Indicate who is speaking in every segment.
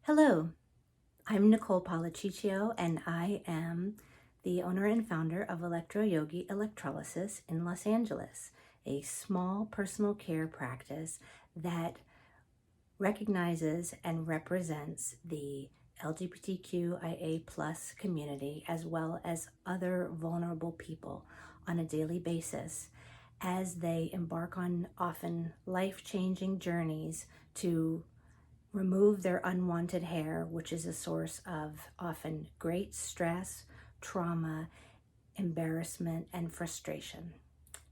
Speaker 1: Hello, I'm Nicole and I am the owner and founder of ElectroYogi Electrolysis in Los Angeles, a small personal care practice that recognizes and represents the LGBTQIA plus community as well as other vulnerable people on a daily basis as they embark on often life-changing journeys to remove their unwanted hair, which is a source of often great stress, trauma, embarrassment, and frustration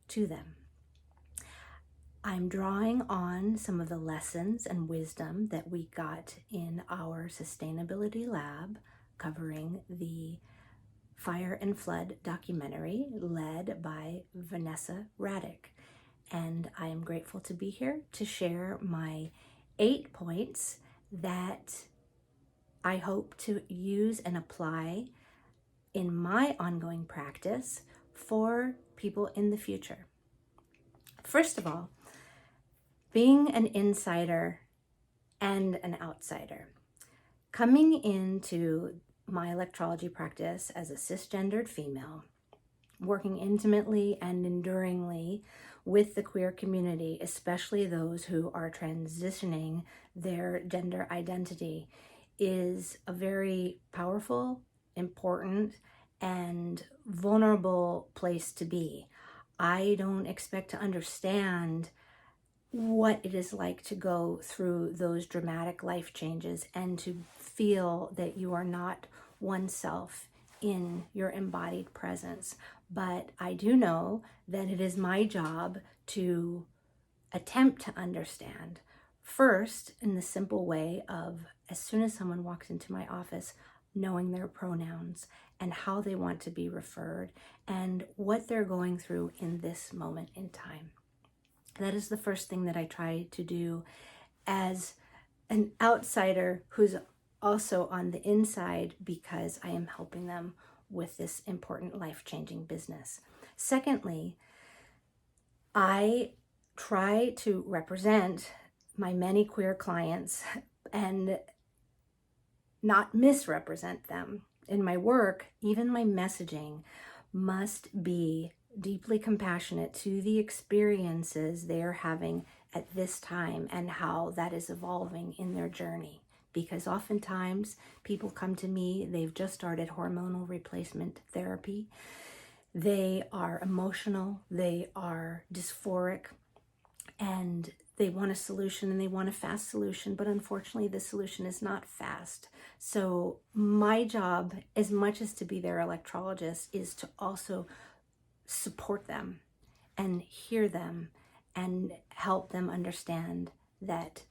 Speaker 1: to them. I'm drawing on some of the lessons and wisdom that we got in our sustainability lab covering the Fire and Flood documentary led by Vanessa Raddick. And I am grateful to be here to share my 8 points that I hope to use and apply in my ongoing practice for people in the future. First of all, being an insider and an outsider. Coming into my electrology practice as a cisgendered female, working intimately and enduringly with the queer community, especially those who are transitioning their gender identity, is a very powerful, important, and vulnerable place to be. I don't expect to understand what it is like to go through those dramatic life changes and to feel that you are not oneself in your embodied presence. But I do know that it is my job to attempt to understand, first in the simple way of, as soon as someone walks into my office, knowing their pronouns and how they want to be referred and what they're going through in this moment in time. That is the first thing that I try to do as an outsider who's also on the inside, because I am helping them with this important life-changing business. Secondly, I try to represent my many queer clients and not misrepresent them. In my work, even my messaging must be deeply compassionate to the experiences they are having at this time and how that is evolving in their journey. Because oftentimes people come to me, they've just started hormonal replacement therapy. They are emotional, they are dysphoric, and they want a solution and they want a fast solution, but unfortunately the solution is not fast. So my job, as much as to be their electrologist, is to also support them and hear them and help them understand that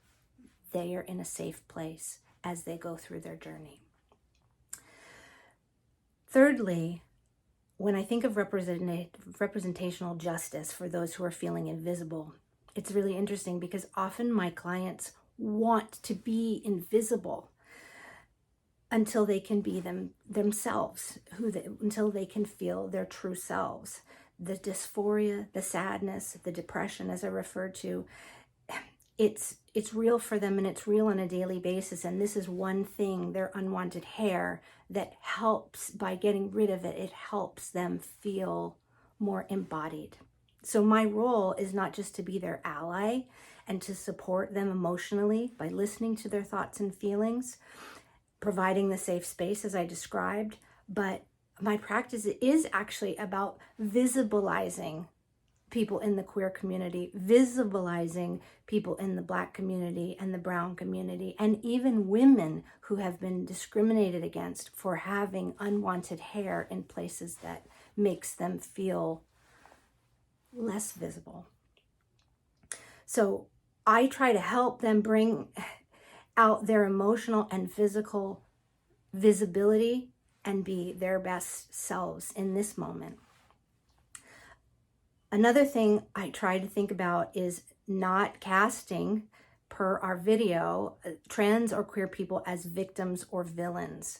Speaker 1: they are in a safe place as they go through their journey. Thirdly, when I think of representational justice for those who are feeling invisible, it's really interesting because often my clients want to be invisible until they can be themselves, until they can feel their true selves. The dysphoria, the sadness, the depression, as I referred to, it's real for them and it's real on a daily basis. And this is one thing, their unwanted hair, that helps, by getting rid of it, it helps them feel more embodied. So my role is not just to be their ally and to support them emotionally by listening to their thoughts and feelings, providing the safe space as I described, but my practice is actually about visibilizing people in the queer community, visibilizing people in the Black community and the brown community, and even women who have been discriminated against for having unwanted hair in places that makes them feel less visible. So I try to help them bring out their emotional and physical visibility and be their best selves in this moment. Another thing I try to think about is not casting, per our video, trans or queer people as victims or villains.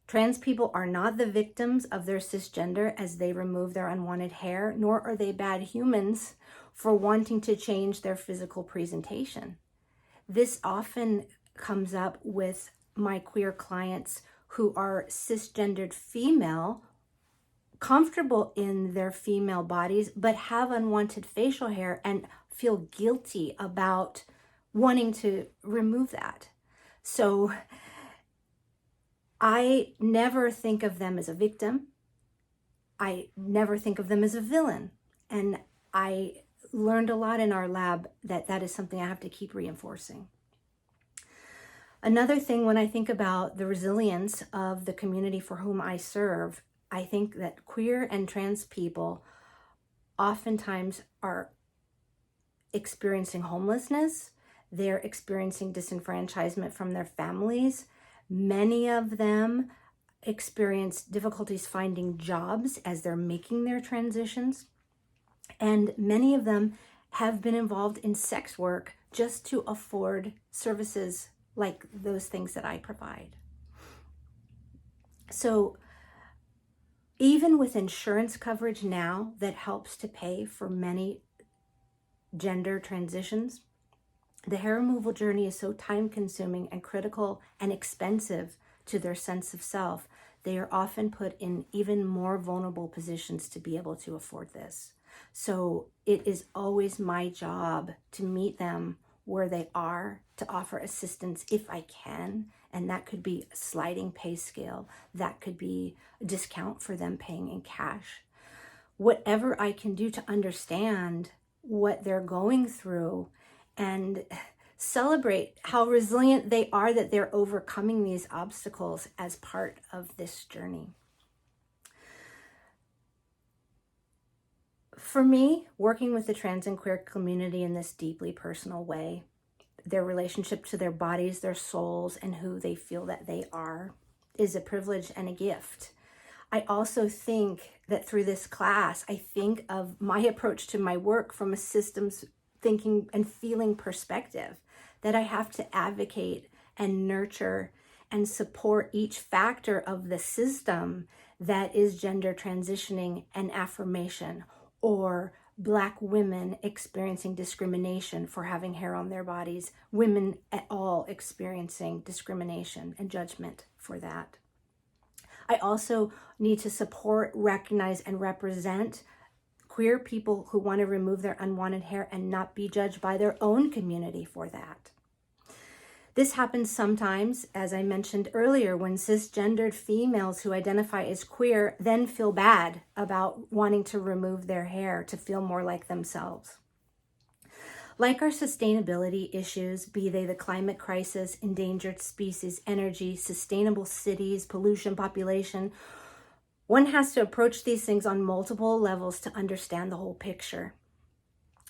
Speaker 1: Trans people are not the victims of their cisgender as they remove their unwanted hair, nor are they bad humans for wanting to change their physical presentation. This often comes up with my queer clients who are cisgendered female, comfortable in their female bodies, but have unwanted facial hair and feel guilty about wanting to remove that. So I never think of them as a victim. I never think of them as a villain. And I learned a lot in our lab that is something I have to keep reinforcing. Another thing, when I think about the resilience of the community for whom I serve, I think that queer and trans people oftentimes are experiencing homelessness. They're experiencing disenfranchisement from their families. Many of them experience difficulties finding jobs as they're making their transitions. And many of them have been involved in sex work just to afford services like those things that I provide. So even with insurance coverage now that helps to pay for many gender transitions, the hair removal journey is so time-consuming and critical and expensive to their sense of self. They are often put in even more vulnerable positions to be able to afford this. So it is always my job to meet them where they are, to offer assistance if I can. And that could be a sliding pay scale. That could be a discount for them paying in cash. Whatever I can do to understand what they're going through and celebrate how resilient they are, that they're overcoming these obstacles as part of this journey. For me, working with the trans and queer community in this deeply personal way, their relationship to their bodies, their souls, and who they feel that they are, is a privilege and a gift. I also think that through this class, I think of my approach to my work from a systems thinking and feeling perspective, that I have to advocate and nurture and support each factor of the system that is gender transitioning and affirmation, or Black women experiencing discrimination for having hair on their bodies, women at all experiencing discrimination and judgment for that. I also need to support, recognize, and represent queer people who want to remove their unwanted hair and not be judged by their own community for that. This happens sometimes, as I mentioned earlier, when cisgendered females who identify as queer then feel bad about wanting to remove their hair to feel more like themselves. Like our sustainability issues, be they the climate crisis, endangered species, energy, sustainable cities, pollution, population, one has to approach these things on multiple levels to understand the whole picture.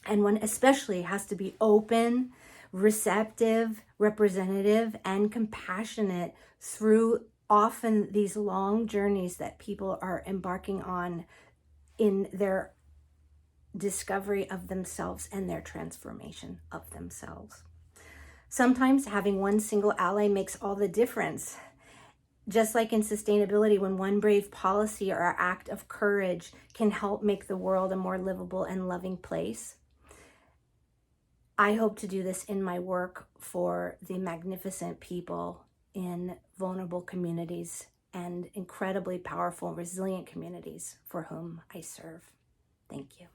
Speaker 1: And one especially has to be open, receptive, representative, and compassionate through often these long journeys that people are embarking on in their discovery of themselves and their transformation of themselves. Sometimes having one single ally makes all the difference. Just like in sustainability, when one brave policy or act of courage can help make the world a more livable and loving place. I hope to do this in my work for the magnificent people in vulnerable communities and incredibly powerful, resilient communities for whom I serve. Thank you.